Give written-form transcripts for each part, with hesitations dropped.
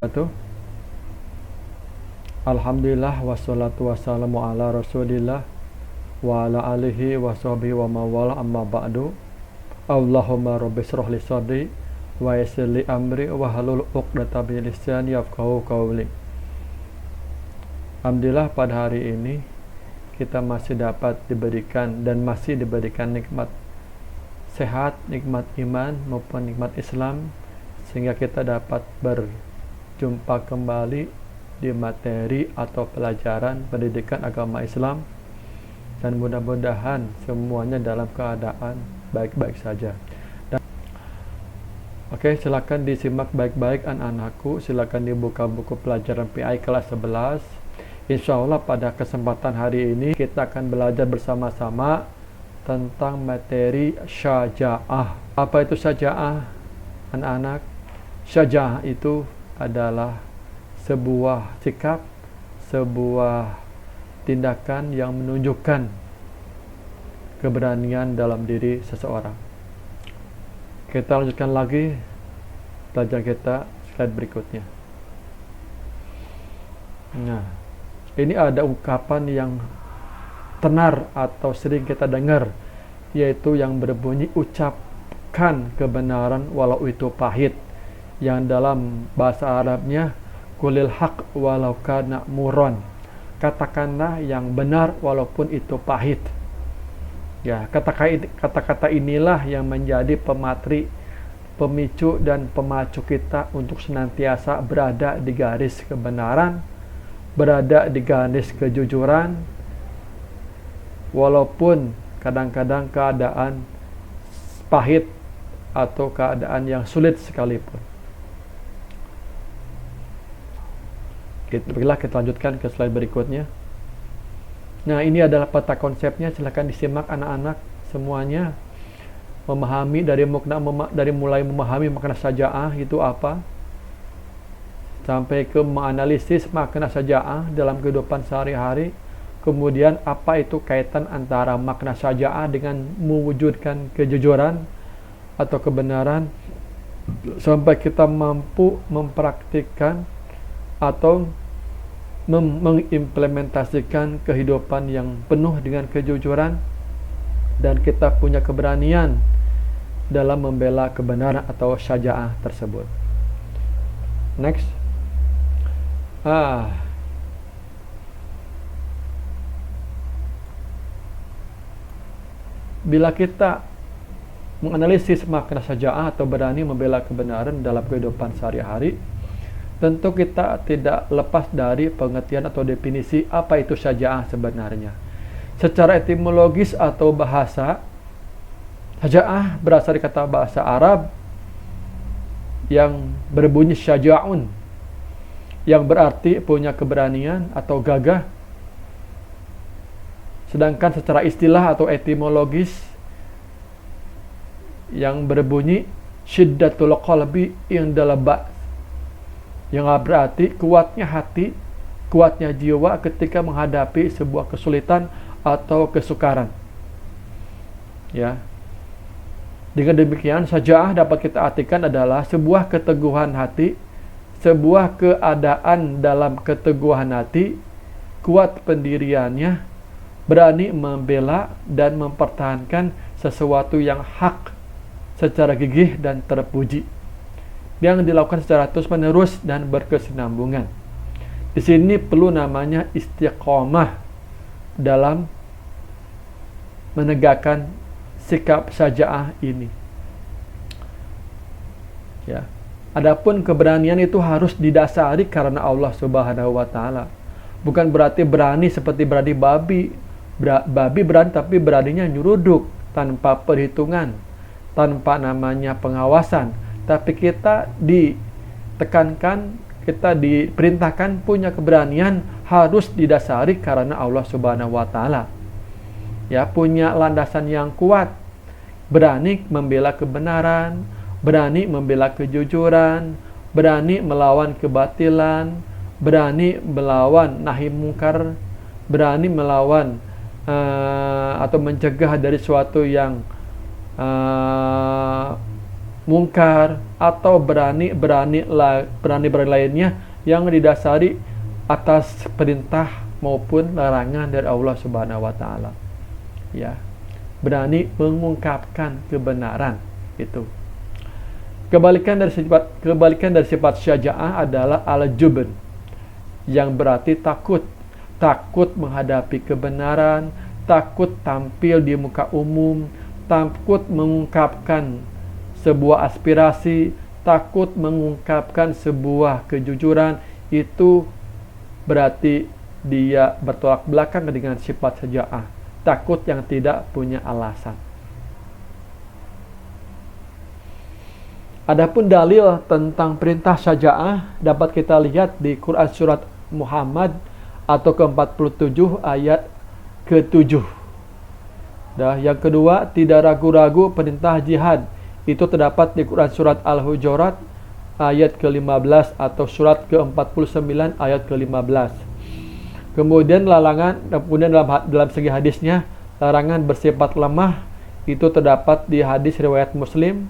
Tuh. Alhamdulillah wassalatu wassalamu ala rasulillah wa ala alihi wa sahbihi wa mawala amma ba'du. Allahumma rabbi shrah li sadri wa yassir li amri wa halul 'uqdatam min lisani yafqahu qawli. Alhamdulillah pada hari ini kita masih dapat diberikan dan masih diberikan nikmat sehat, nikmat iman maupun nikmat Islam, sehingga kita dapat berjumpa kembali di materi atau pelajaran pendidikan agama Islam, dan mudah-mudahan semuanya dalam keadaan baik-baik saja. Oke, silakan disimak baik-baik anak-anakku, silakan dibuka buku pelajaran PI kelas 11. Insya Allah pada kesempatan hari ini kita akan belajar bersama-sama tentang materi syaja'ah. Apa itu syaja'ah, anak-anak? Syaja'ah itu adalah sebuah sikap, sebuah tindakan yang menunjukkan keberanian dalam diri seseorang. Kita lanjutkan lagi pelajaran kita slide berikutnya. Nah, ini ada ungkapan yang tenar atau sering kita dengar, yaitu yang berbunyi ucapkan kebenaran walau itu pahit, yang dalam bahasa Arabnya kulil haq walau kana muron. Katakanlah yang benar walaupun itu pahit. Ya, kata-kata inilah yang menjadi pematri, pemicu dan pemacu kita untuk senantiasa berada di garis kebenaran, berada di garis kejujuran, walaupun kadang-kadang keadaan pahit atau keadaan yang sulit sekalipun. Baiklah, kita lanjutkan ke slide berikutnya. Nah, ini adalah peta konsepnya, silahkan disimak anak-anak semuanya. Memahami dari mulai memahami makna syaja'ah itu apa, sampai ke menganalisis makna syaja'ah dalam kehidupan sehari-hari. Kemudian apa itu kaitan antara makna syaja'ah dengan mewujudkan kejujuran atau kebenaran, sampai kita mampu mempraktikkan atau mengimplementasikan kehidupan yang penuh dengan kejujuran, dan kita punya keberanian dalam membela kebenaran atau syaja'ah tersebut. Next. Bila kita menganalisis makna syaja'ah atau berani membela kebenaran dalam kehidupan sehari-hari, tentu kita tidak lepas dari pengertian atau definisi apa itu syaja'ah sebenarnya. Secara etimologis atau bahasa, syaja'ah berasal dari kata bahasa Arab yang berbunyi syaja'un, yang berarti punya keberanian atau gagah. Sedangkan secara istilah atau etimologis yang berbunyi syiddatul qalbi indal ba's, yang berarti kuatnya hati, kuatnya jiwa ketika menghadapi sebuah kesulitan atau kesukaran. Ya. Dengan demikian, syaja'ah dapat kita artikan adalah sebuah keteguhan hati, sebuah keadaan dalam keteguhan hati, kuat pendiriannya, berani membela dan mempertahankan sesuatu yang hak secara gigih dan terpuji, yang dilakukan secara terus-menerus dan berkesinambungan. Di sini perlu namanya istiqomah dalam menegakkan sikap syaja'ah ini. Ya. Adapun keberanian itu harus didasari karena Allah Subhanahu wa taala. Bukan berarti berani seperti berani babi. Babi berani tapi beraninya nyuruduk tanpa perhitungan, tanpa namanya pengawasan. Tapi kita ditekankan, kita diperintahkan punya keberanian harus didasari karena Allah Subhanahu wa taala. Ya, punya landasan yang kuat, berani membela kebenaran, berani membela kejujuran, berani melawan kebatilan, berani melawan nahi mungkar, berani melawan atau mencegah dari suatu yang mungkar atau berani lainnya yang didasari atas perintah maupun larangan dari Allah Subhanahu wa taala. Ya. Berani mengungkapkan kebenaran itu. Kebalikan dari sifat syaja'ah adalah al-jubn, yang berarti takut menghadapi kebenaran, takut tampil di muka umum, takut mengungkapkan sebuah aspirasi, takut mengungkapkan sebuah kejujuran. Itu berarti dia bertolak belakang dengan sifat syaja'ah, takut yang tidak punya alasan. Adapun dalil tentang perintah syaja'ah dapat kita lihat di Quran surat Muhammad atau ke-47 ayat ke-7. Yang kedua, tidak ragu-ragu perintah jihad. Itu terdapat di Quran surat Al-Hujurat ayat ke-15 atau surat ke-49 ayat ke-15. Kemudian dalam segi hadisnya, larangan bersifat lemah itu terdapat di hadis riwayat Muslim.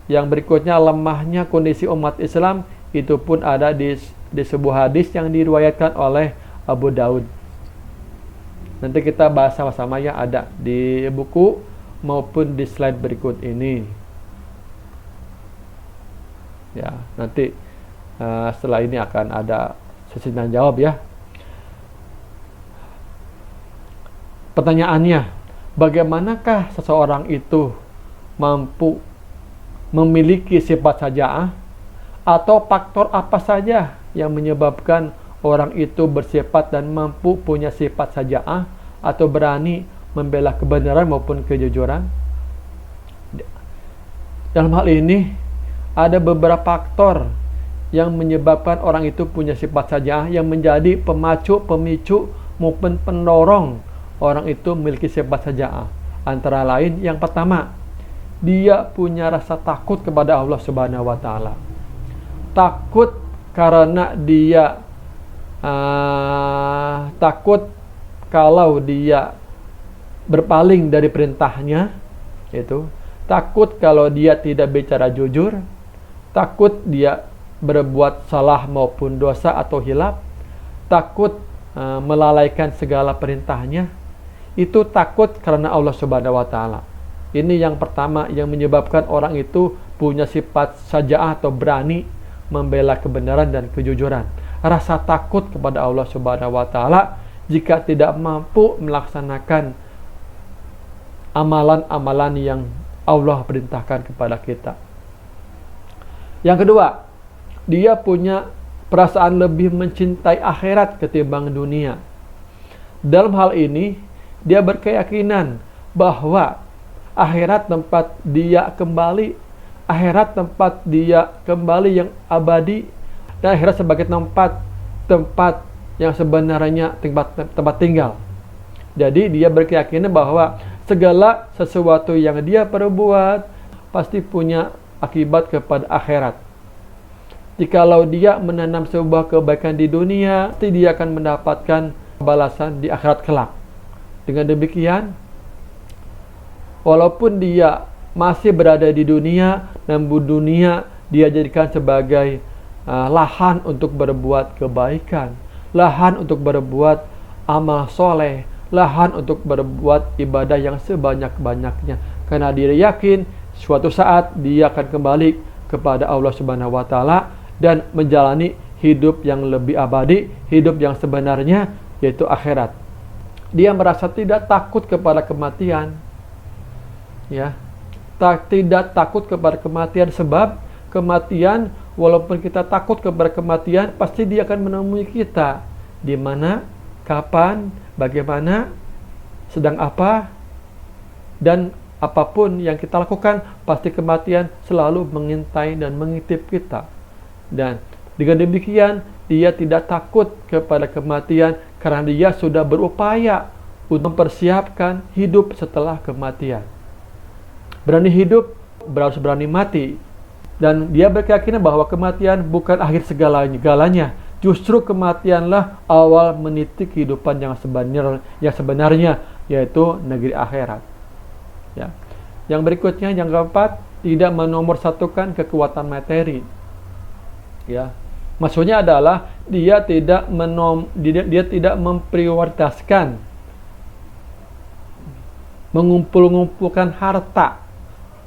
Yang berikutnya, lemahnya kondisi umat Islam itu pun ada di sebuah hadis yang diriwayatkan oleh Abu Daud. Nanti kita bahas sama-sama ya, ada di buku maupun di slide berikut ini. Ya, nanti setelah ini akan ada sesi tanya jawab ya. Pertanyaannya, bagaimanakah seseorang itu mampu memiliki sifat syaja'ah, atau faktor apa saja yang menyebabkan orang itu bersifat dan mampu punya sifat syaja'ah atau berani membela kebenaran maupun kejujuran? Dalam hal ini ada beberapa faktor yang menyebabkan orang itu punya sifat syaja'ah, yang menjadi pemicu maupun pendorong orang itu memiliki sifat syaja'ah. Antara lain, yang pertama, dia punya rasa takut kepada Allah Subhanahu wa taala. Takut karena dia takut kalau dia berpaling dari perintahnya, itu takut kalau dia tidak bicara jujur, takut dia berbuat salah maupun dosa atau hilaf, takut melalaikan segala perintahnya. Itu takut karena Allah Subhanahu wa taala. Ini yang pertama yang menyebabkan orang itu punya sifat syaja'ah atau berani membela kebenaran dan kejujuran. Rasa takut kepada Allah Subhanahu wa taala jika tidak mampu melaksanakan amalan-amalan yang Allah perintahkan kepada kita. Yang kedua, dia punya perasaan lebih mencintai akhirat ketimbang dunia. Dalam hal ini, dia berkeyakinan bahwa akhirat tempat dia kembali, akhirat tempat dia kembali yang abadi, dan akhirat sebagai tempat yang sebenarnya tempat tinggal. Jadi dia berkeyakinan bahwa segala sesuatu yang dia perbuat pasti punya akibat kepada akhirat. Jikalau dia menanam sebuah kebaikan di dunia, pasti dia akan mendapatkan balasan di akhirat kelak. Dengan demikian, walaupun dia masih berada di dunia, namun dunia dia jadikan sebagai lahan untuk berbuat kebaikan, lahan untuk berbuat amal soleh, lahan untuk berbuat ibadah yang sebanyak-banyaknya. Karena dia yakin suatu saat dia akan kembali kepada Allah Subhanahu wa taala dan menjalani hidup yang lebih abadi, hidup yang sebenarnya, yaitu akhirat. Dia merasa tidak takut kepada kematian. Ya, tidak takut kepada kematian, sebab kematian, walaupun kita takut kepada kematian, pasti dia akan menemui kita. Di mana, kapan, bagaimana, sedang apa, dan apapun yang kita lakukan, pasti kematian selalu mengintai dan mengintip kita. Dan dengan demikian, dia tidak takut kepada kematian karena dia sudah berupaya untuk mempersiapkan hidup setelah kematian. Berani hidup harus berani mati. Dan dia berkeyakinan bahwa kematian bukan akhir segalanya. Justru kematianlah awal meniti kehidupan yang sebenarnya, yaitu negeri akhirat. Ya. Yang berikutnya, yang keempat, tidak menomorsatukan kekuatan materi. Ya. Maksudnya adalah dia tidak memprioritaskan mengumpulkan harta,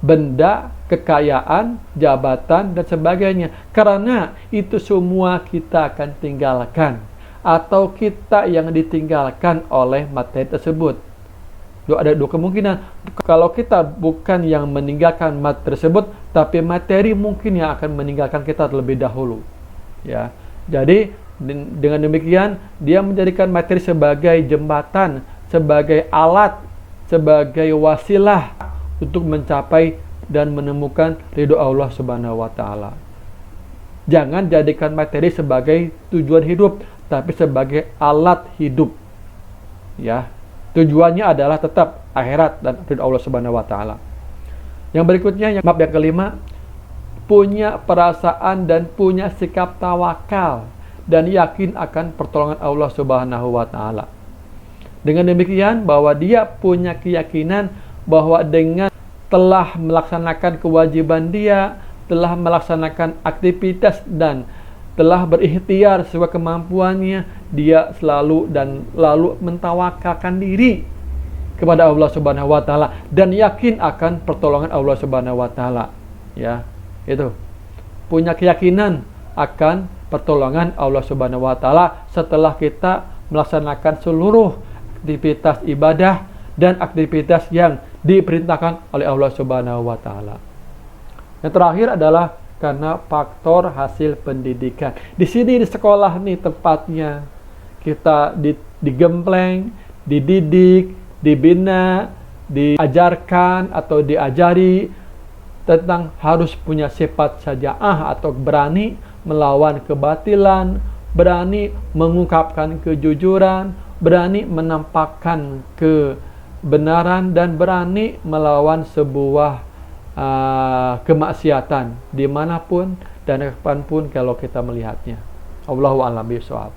benda, kekayaan, jabatan, dan sebagainya. Karena itu semua kita akan tinggalkan, atau kita yang ditinggalkan oleh materi tersebut. Ada dua kemungkinan. Kalau kita bukan yang meninggalkan materi tersebut, tapi materi mungkin yang akan meninggalkan kita terlebih dahulu. Ya, jadi dengan demikian dia menjadikan materi sebagai jembatan, sebagai alat, sebagai wasilah untuk mencapai dan menemukan ridho Allah Subhanahu wa Ta'ala. Jangan jadikan materi sebagai tujuan hidup, tapi sebagai alat hidup. Ya, tujuannya adalah tetap akhirat dan ridho Allah Subhanahu wa Ta'ala. Yang berikutnya, yang kelima, punya perasaan dan punya sikap tawakal dan yakin akan pertolongan Allah Subhanahu wa Ta'ala. Dengan demikian, bahwa dia punya keyakinan bahwa dengan telah melaksanakan kewajiban dia, telah melaksanakan aktivitas dan telah berikhtiar sesuai kemampuannya, dia selalu mentawakalkan diri kepada Allah Subhanahu wa Ta'ala dan yakin akan pertolongan Allah Subhanahu wa Ta'ala. Ya, itu. Punya keyakinan akan pertolongan Allah Subhanahu wa Ta'ala setelah kita melaksanakan seluruh aktivitas ibadah dan aktivitas yang diperintahkan oleh Allah Subhanahu wa Ta'ala. Yang terakhir adalah karena faktor hasil pendidikan. Di sini di sekolah nih tempatnya kita digembleng, dididik, dibina, diajarkan atau diajari tentang harus punya sifat syaja'ah atau berani melawan kebatilan, berani mengungkapkan kejujuran, berani menampakkan kebenaran, dan berani melawan sebuah kemaksiatan dimanapun dan kapanpun kalau kita melihatnya. Allahu a'lam bishawab.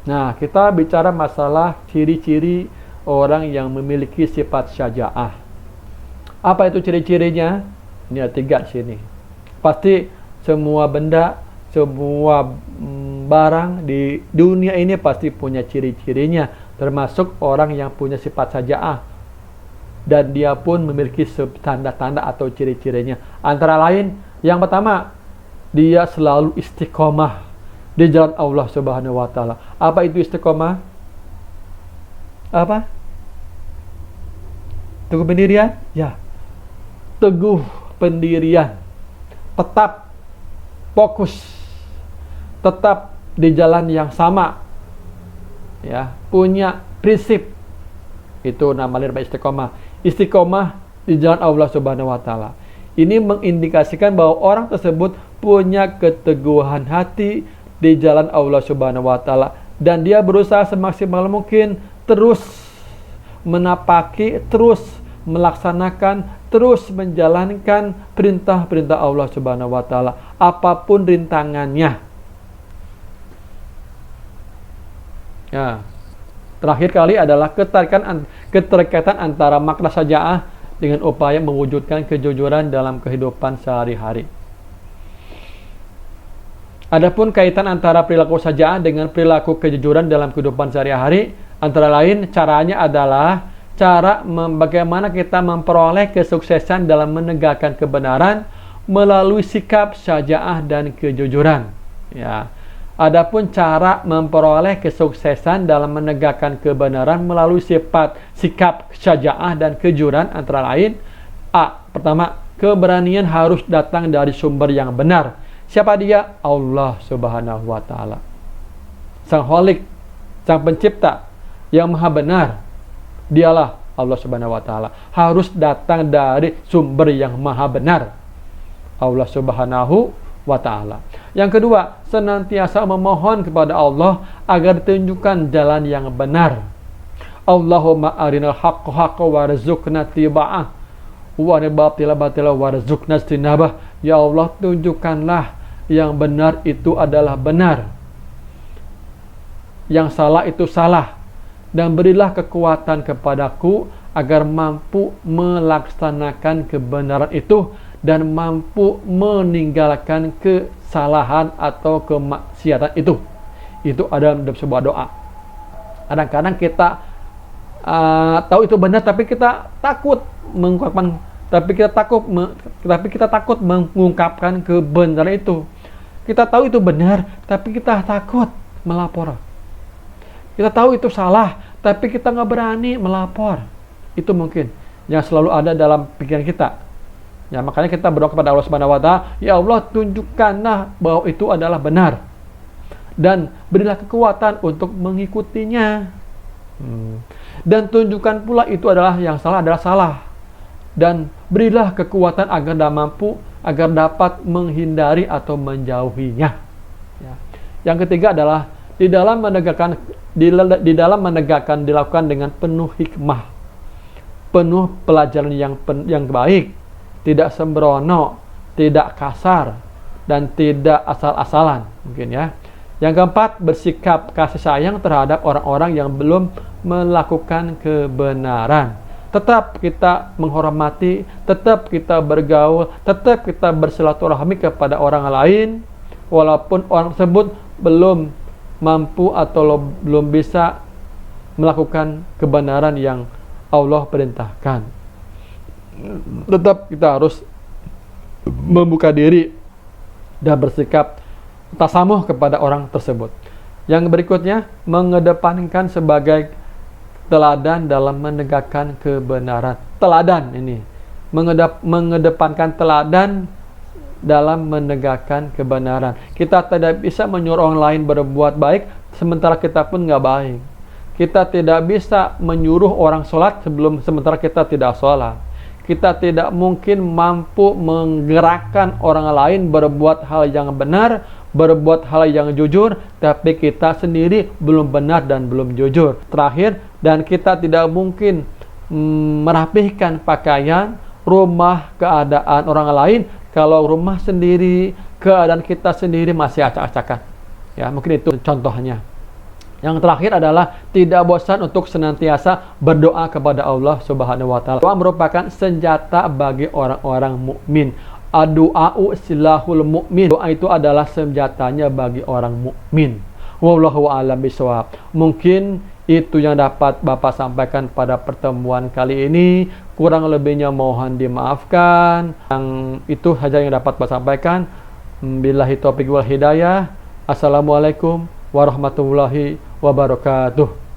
Nah, kita bicara masalah ciri-ciri orang yang memiliki sifat syaja'ah. Apa itu ciri-cirinya? Ini ada 3 sini. Pasti semua benda, semua barang di dunia ini pasti punya ciri-cirinya, termasuk orang yang punya sifat syaja'ah. Dan dia pun memiliki tanda-tanda atau ciri-cirinya. Antara lain, yang pertama, dia selalu istiqomah di jalan Allah Subhanahu wa Ta'ala. Apa itu istiqomah? Apa? Teguh pendirian? Ya. Teguh pendirian. Tetap fokus. Tetap di jalan yang sama. Ya, punya prinsip. Itu namanya istiqomah. Istiqomah di jalan Allah Subhanahu wa Ta'ala. Ini mengindikasikan bahwa orang tersebut punya keteguhan hati di jalan Allah Subhanahu wa Ta'ala, dan dia berusaha semaksimal mungkin terus menapaki, terus melaksanakan, terus menjalankan perintah-perintah Allah Subhanahu wa Ta'ala apapun rintangannya. Ya. Terakhir kali adalah keterkaitan antara makna syaja'ah dengan upaya mewujudkan kejujuran dalam kehidupan sehari-hari. Adapun kaitan antara perilaku syaja'ah dengan perilaku kejujuran dalam kehidupan sehari-hari, antara lain caranya adalah cara bagaimana kita memperoleh kesuksesan dalam menegakkan kebenaran melalui sikap syaja'ah dan kejujuran. Ya. Adapun cara memperoleh kesuksesan dalam menegakkan kebenaran melalui sikap syaja'ah dan kejujuran antara lain: A. Pertama, keberanian harus datang dari sumber yang benar. Siapa dia? Allah Subhanahu wa Ta'ala. Sang Khalik, Sang Pencipta yang Maha Benar. Dialah Allah Subhanahu wa Ta'ala. Harus datang dari sumber yang Maha Benar, Allah Subhanahu wa Ta'ala. Yang kedua, senantiasa memohon kepada Allah agar ditunjukkan jalan yang benar. Allahumma arinal haqqa haqqa warzuqna tiba'ah wa arina batila batila warzuqna istinabah. Ya Allah, tunjukkanlah yang benar itu adalah benar, yang salah itu salah, dan berilah kekuatan kepadaku agar mampu melaksanakan kebenaran itu dan mampu meninggalkan kesalahan atau kemaksiatan itu. Itu ada dalam sebuah doa. Kadang-kadang kita tahu itu benar, tapi kita takut mengungkapkan, tapi kita takut mengungkapkan kebenaran itu. Kita tahu itu benar, tapi kita takut melapor. Kita tahu itu salah, tapi kita nggak berani melapor. Itu mungkin yang selalu ada dalam pikiran kita. Ya, makanya kita berdoa kepada Allah Subhanahu wa taala, ya Allah, tunjukkanlah bahwa itu adalah benar dan berilah kekuatan untuk mengikutinya. Dan tunjukkan pula itu adalah yang salah adalah salah, dan berilah kekuatan agar dapat menghindari atau menjauhinya. Ya. Yang ketiga adalah di dalam menegakkan dilakukan dengan penuh hikmah, penuh pelajaran yang baik, tidak sembrono, tidak kasar, dan tidak asal-asalan, mungkin ya. Yang keempat, bersikap kasih sayang terhadap orang-orang yang belum melakukan kebenaran. Tetap kita menghormati, tetap kita bergaul, tetap kita bersilaturahmi kepada orang lain, walaupun orang tersebut belum mampu atau belum bisa melakukan kebenaran yang Allah perintahkan. Tetap kita harus membuka diri dan bersikap tasamuh kepada orang tersebut. Yang berikutnya, mengedepankan sebagai teladan dalam menegakkan kebenaran. Teladan ini mengedepankan teladan dalam menegakkan kebenaran. Kita tidak bisa menyuruh orang lain berbuat baik sementara kita pun nggak baik. Kita tidak bisa menyuruh orang sholat sementara kita tidak sholat. Kita tidak mungkin mampu menggerakkan orang lain berbuat hal yang benar, berbuat hal yang jujur, tapi kita sendiri belum benar dan belum jujur. Terakhir, dan kita tidak mungkin merapihkan pakaian, rumah, keadaan orang lain kalau rumah sendiri, keadaan kita sendiri masih acak-acakan. Ya, mungkin itu contohnya. Yang terakhir adalah tidak bosan untuk senantiasa berdoa kepada Allah Subhanahu wa taala. Doa merupakan senjata bagi orang-orang mukmin. Ad-du'a'u silahul mu'min. Doa itu adalah senjatanya bagi orang mukmin. Wallahu a'lam bishawab. Mungkin itu yang dapat Bapak sampaikan pada pertemuan kali ini. Kurang lebihnya mohon dimaafkan. Yang itu saja yang dapat Bapak sampaikan. Billahi taufiq wal hidayah. Assalamualaikum warahmatullahi wabarakatuh.